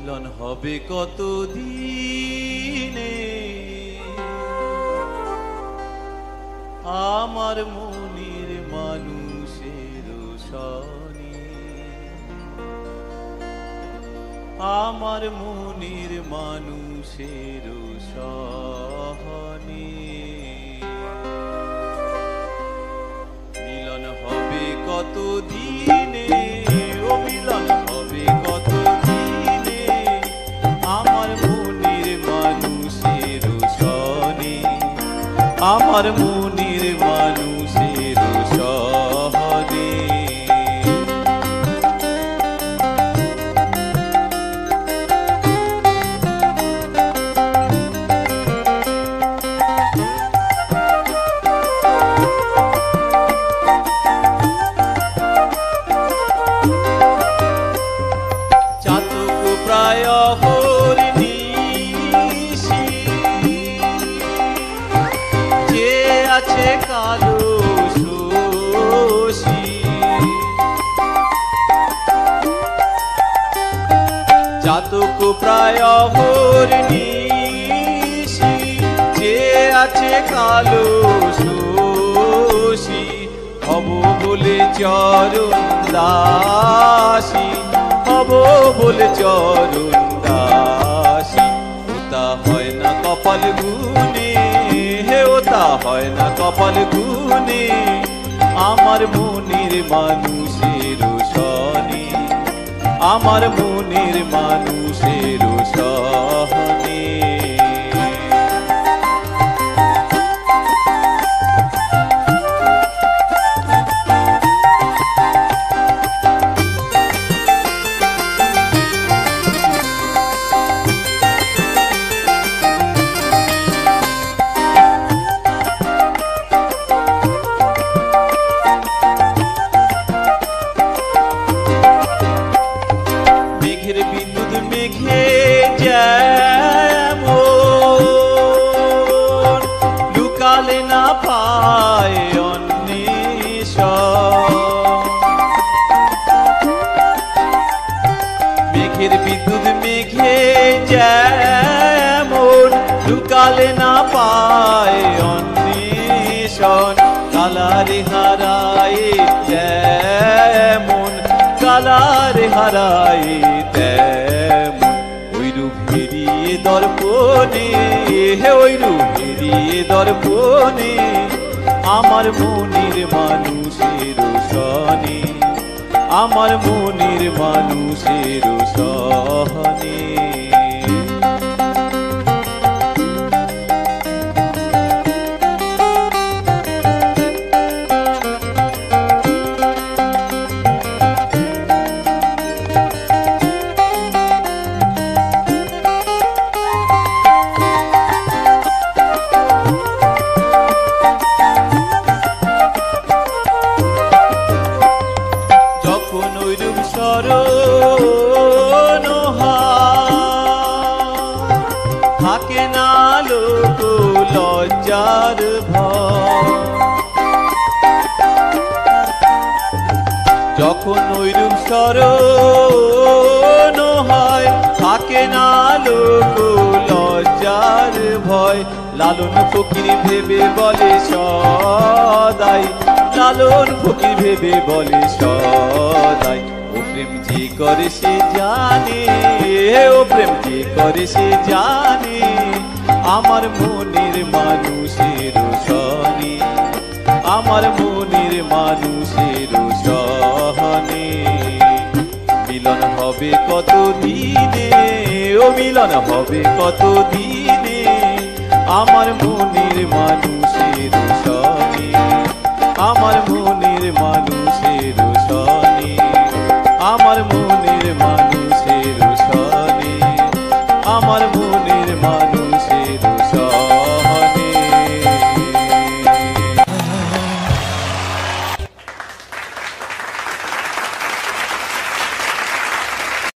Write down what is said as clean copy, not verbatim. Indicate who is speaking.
Speaker 1: মিলন হবে কত দিনে আমার মনের মানুষের সনে, আমার মনের মানুষের সহনে মিলন হবে কত দিনে, ও মিলন হবে কত দিনে আমার মনের মানুষের সনে, আমার মনের মানুষের সহনে। চাতক প্রায় হরিণীষি যে আছে কালো শোষী, চাতক প্রায় হরিণীষি যে আছে কালো শোষী, হব বলে চরণ দাসী, হব বলে চরণ দাসী। ওটা হয় না কপাল গুনে, হে ওটা হয় না কপাল গুনে আমার মনের মানুষের সনে, আমার মনের মানুষের সহনে। মেঘের বিদ্যুৎ মেঘে যেমন লুকালে না পায় অন্বেষণ, মেঘের বিদ্যুৎ মেঘে যেমন লুকালে না পায় অন্বেষণ, কালারে হারায় যেমন কালারে হারায় তেমন ওই রূপ হেরিয়ে দর্পণে, হে ওই রূপ হেরিয়ে দর্পণে আমার মনের মানুষের সনে, আমার মনের মানুষের সহনে। যখন ওই রূপ স্মরণ থাকে না লোক লজ্জার ভয়, যখন ওই রূপ স্মরণ হয় থাকে না লোক লজ্জার ভয়, লালন ফকির ভেবে বলে সদাই, লালন ফকির ভেবে বলে সদাই ও প্রেম যে করে সে জানে, ও প্রেম যে করে সে জানে আমার মনের মানুষের সনে, আমার মনের মানুষের সহনে মিলন হবে কত দিনে, ও মিলন হবে কত দিনে আমার মনের মানুষের সনে, আমার মনের মানুষের সনে, আমার মনের মানুষের সনে, আমার মনের মানুষ।